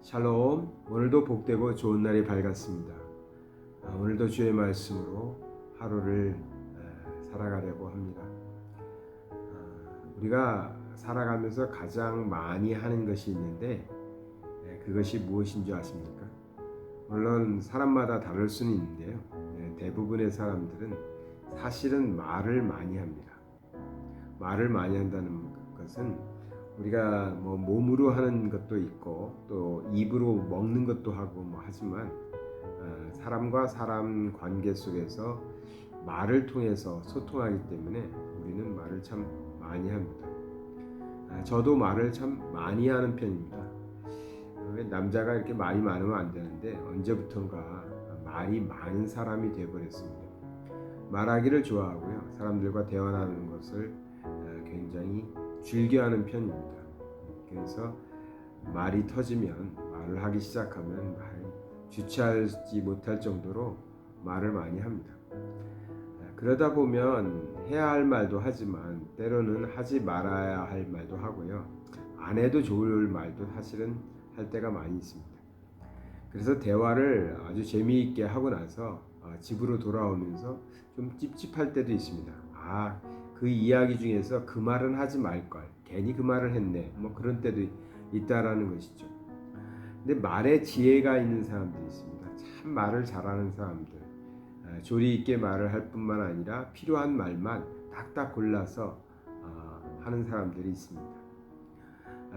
샬롬. 오늘도 복되고 좋은 날이 밝았습니다. 오늘도 주의 말씀으로 하루를 살아가려고 합니다. 우리가 살아가면서 가장 많이 하는 것이 있는데 그것이 무엇인 줄 아십니까? 물론 사람마다 다를 수는 있는데요. 대부분의 사람들은 사실은 말을 많이 합니다. 말을 많이 한다는 것은 우리가 몸으로 하는 것도 있고 또 입으로 먹는 것도 하고 하지만 사람과 사람 관계 속에서 말을 통해서 소통하기 때문에 우리는 말을 참 많이 합니다. 저도 말을 참 많이 하는 편입니다. 남자가 이렇게 말이 많으면 안 되는데 언제부턴가 말이 많은 사람이 되어버렸습니다. 말하기를 좋아하고요. 사람들과 대화하는 것을 굉장히 즐겨하는 편입니다. 그래서 말이 터지면 말을 하기 시작하면 말을 주체하지 못할 정도로 말을 많이 합니다. 그러다 보면 해야 할 말도 하지만 때로는 하지 말아야 할 말도 하고요. 안 해도 좋을 말도 사실은 할 때가 많이 있습니다. 그래서 대화를 아주 재미있게 하고 나서 집으로 돌아오면서 좀 찝찝할 때도 있습니다. 그 이야기 중에서 그 말은 하지 말걸, 괜히 그 말을 했네, 그런 때도 있다라는 것이죠. 근데 말에 지혜가 있는 사람들이 있습니다. 참 말을 잘하는 사람들, 조리 있게 말을 할 뿐만 아니라 필요한 말만 딱딱 골라서 하는 사람들이 있습니다.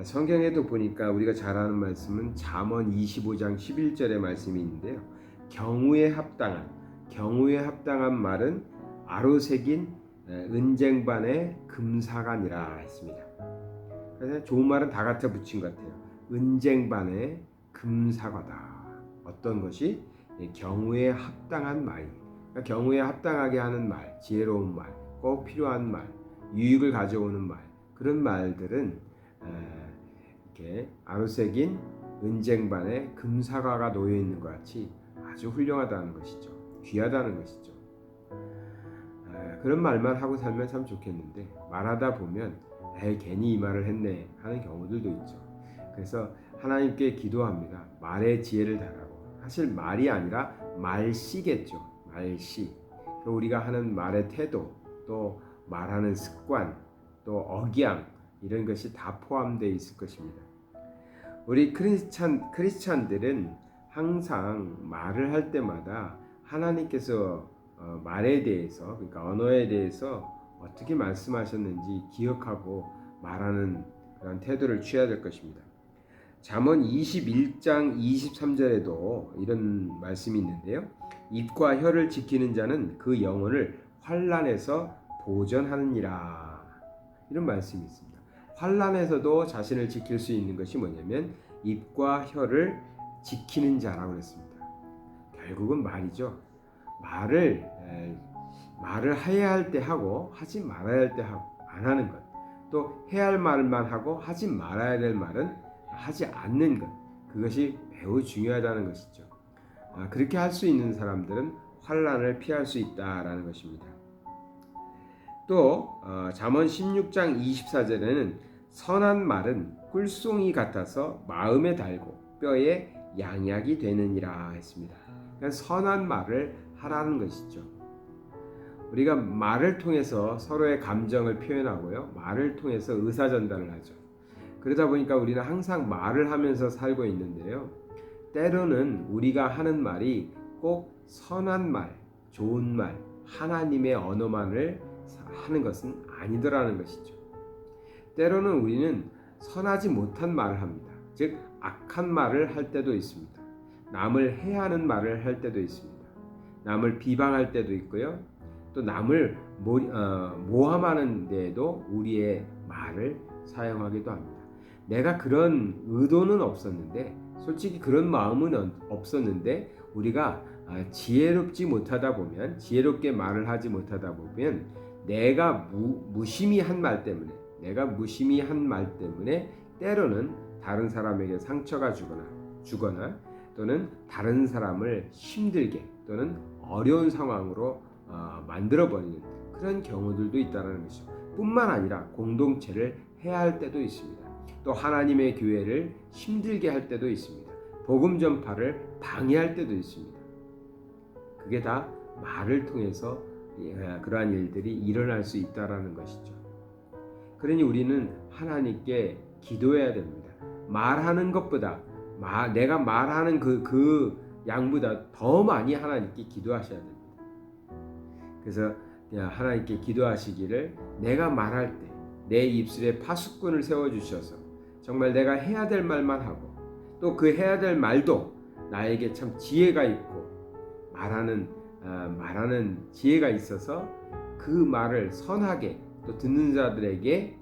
성경에도 보니까 우리가 잘 아는 말씀은 잠언 25장 11절의 말씀이 있는데요. 경우에 합당한 말은 아로새긴 은쟁반의 금사간이라 했습니다. 그래서 좋은 말은 다 갖다 붙인 것 같아요. 은쟁반의 금사과다. 어떤 것이? 경우에 합당한 말. 그러니까 경우에 합당하게 하는 말, 지혜로운 말, 꼭 필요한 말, 유익을 가져오는 말, 그런 말들은 이렇게 아로새긴 은쟁반에 금사과가 놓여 있는 것 같이 아주 훌륭하다는 것이죠. 귀하다는 것이죠. 그런 말만 하고 살면 참 좋겠는데 말하다 보면 괜히 이 말을 했네 하는 경우들도 있죠. 그래서 하나님께 기도합니다. 말의 지혜를 달라고. 사실 말이 아니라 말씨겠죠. 말씨. 우리가 하는 말의 태도, 또 말하는 습관, 또 억양, 이런 것이 다 포함되어 있을 것입니다. 우리 크리스찬들은 항상 말을 할 때마다 하나님께서 말에 대해서, 그러니까 언어에 대해서 어떻게 말씀하셨는지 기억하고 말하는 그런 태도를 취해야 될 것입니다. 잠언 21장 23절에도 이런 말씀이 있는데요. 입과 혀를 지키는 자는 그 영혼을 환난에서 보전하느니라. 이런 말씀이 있습니다. 환난에서도 자신을 지킬 수 있는 것이 뭐냐면 입과 혀를 지키는 자라고 했습니다. 결국은 말이죠. 말을 해야 할 때 하고 하지 말아야 할 때 안 하는 것, 또 해야 할 말만 하고 하지 말아야 될 말은 하지 않는 것, 그것이 매우 중요하다는 것이죠. 그렇게 할 수 있는 사람들은 환난을 피할 수 있다라는 것입니다. 또 잠언 16장 24절에는 선한 말은 꿀송이 같아서 마음에 달고 뼈에 양약이 되느니라 했습니다. 그러니까 선한 말을 하라는 것이죠. 우리가 말을 통해서 서로의 감정을 표현하고요. 말을 통해서 의사전달을 하죠. 그러다 보니까 우리는 항상 말을 하면서 살고 있는데요. 때로는 우리가 하는 말이 꼭 선한 말, 좋은 말, 하나님의 언어만을 하는 것은 아니더라는 것이죠. 때로는 우리는 선하지 못한 말을 합니다. 즉 악한 말을 할 때도 있습니다. 남을 해하는 말을 할 때도 있습니다. 남을 비방할 때도 있고요. 또 남을 모함하는 데에도 우리의 말을 사용하기도 합니다. 내가 그런 의도는 없었는데, 솔직히 그런 마음은 없었는데 때문에 지혜롭게 말을 하지 못하다 보면 내가 무심히 한 말 때문에 때로는 다른 사람에게 상처가 주거나 또는 다른 사람을 힘들게 또는 어려운 상황으로 만들어버리는 그런 경우들도 있다는 것이죠. 뿐만 아니라 공동체를 해야 할 때도 있습니다. 또 하나님의 교회를 힘들게 할 때도 있습니다. 복음 전파를 방해할 때도 있습니다. 그게 다 말을 통해서 그러한 일들이 일어날 수 있다라는 것이죠. 그러니 우리는 하나님께 기도해야 됩니다. 말하는 것보다 내가 말하는 그 양보다 더 많이 하나님께 기도하셔야 됩니다. 그래서 하나님께 기도하시기를 내가 말할 때 내 입술에 파수꾼을 세워주셔서 정말 내가 해야 될 말만 하고 또 그 해야 될 말도 나에게 참 지혜가 있고 말하는 지혜가 있어서 그 말을 선하게 또 듣는 자들에게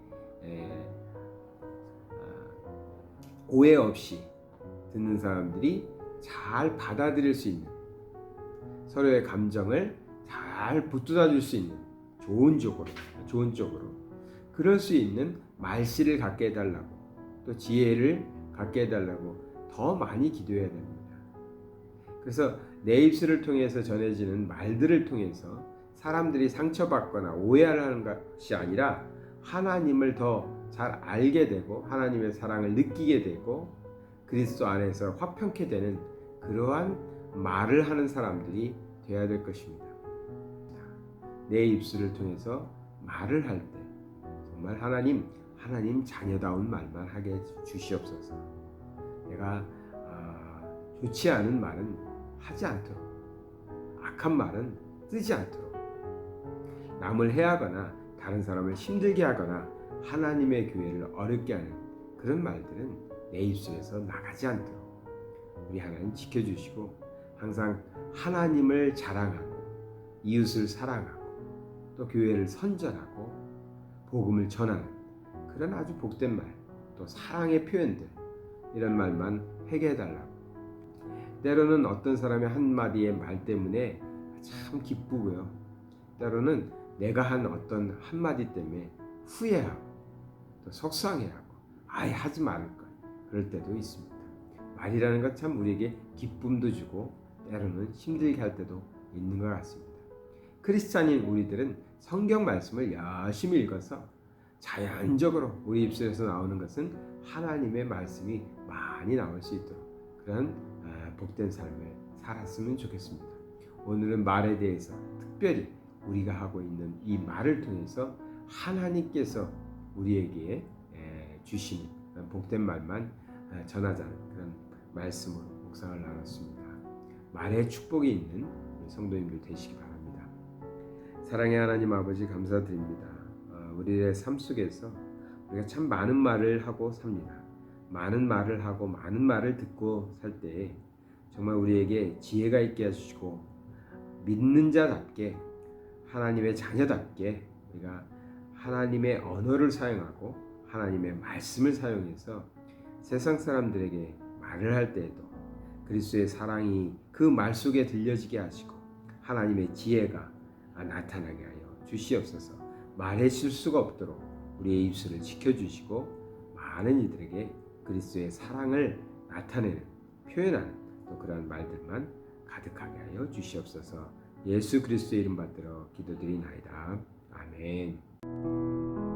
오해 없이 듣는 사람들이 잘 받아들일 수 있는 서로의 감정을 잘 붙들어 줄 수 있는 좋은 쪽으로 그럴 수 있는 말씨를 갖게 해달라고 또 지혜를 갖게 해달라고 더 많이 기도해야 됩니다. 그래서 내 입술을 통해서 전해지는 말들을 통해서 사람들이 상처받거나 오해하는 것이 아니라 하나님을 더 잘 알게 되고 하나님의 사랑을 느끼게 되고 그리스도 안에서 화평케 되는 그러한 말을 하는 사람들이 되어야 될 것입니다. 내 입술을 통해서 말을 할 때 정말 하나님 자녀다운 말만 하게 주시옵소서. 내가 좋지 않은 말은 하지 않도록, 악한 말은 쓰지 않도록, 남을 해하거나 다른 사람을 힘들게 하거나 하나님의 교회를 어렵게 하는 그런 말들은 내 입술에서 나가지 않도록 우리 하나님 지켜주시고 항상 하나님을 자랑하고 이웃을 사랑하고 또 교회를 선전하고 복음을 전하는 그런 아주 복된 말, 또 사랑의 표현들 이런 말만 하게 해달라고. 때로는 어떤 사람의 한마디의 말 때문에 참 기쁘고요, 때로는 내가 한 어떤 한마디 때문에 후회하고 또 속상해하고 아예 하지 말걸 그럴 때도 있습니다. 말이라는 것 참 우리에게 기쁨도 주고 때로는 힘들게 할 때도 있는 것 같습니다. 크리스찬인 우리들은 성경 말씀을 열심히 읽어서 자연적으로 우리 입술에서 나오는 것은 하나님의 말씀이 많이 나올 수 있도록 그런 복된 삶을 살았으면 좋겠습니다. 오늘은 말에 대해서 특별히 우리가 하고 있는 이 말을 통해서 하나님께서 우리에게 주신 복된 말만 전하자는 그런 말씀으로 묵상을 나눴습니다. 말에 축복이 있는 성도님들 되시기 바랍니다. 사랑의 하나님 아버지 감사드립니다. 우리의 삶 속에서 우리가 참 많은 말을 하고 삽니다. 많은 말을 하고 많은 말을 듣고 살 때 정말 우리에게 지혜가 있게 해주시고 믿는 자답게 하나님의 자녀답게 우리가 하나님의 언어를 사용하고 하나님의 말씀을 사용해서 세상 사람들에게 말을 할 때에도 그리스도의 사랑이 그 말 속에 들려지게 하시고 하나님의 지혜가 나타나게 하여 주시옵소서. 말에 실수가 없도록 우리의 입술을 지켜주시고 많은 이들에게 그리스도의 사랑을 나타내는 표현하는 또 그러한 말들만 가득하게 하여 주시옵소서. 예수 그리스도의 이름 받들어 기도드리나이다. 아멘.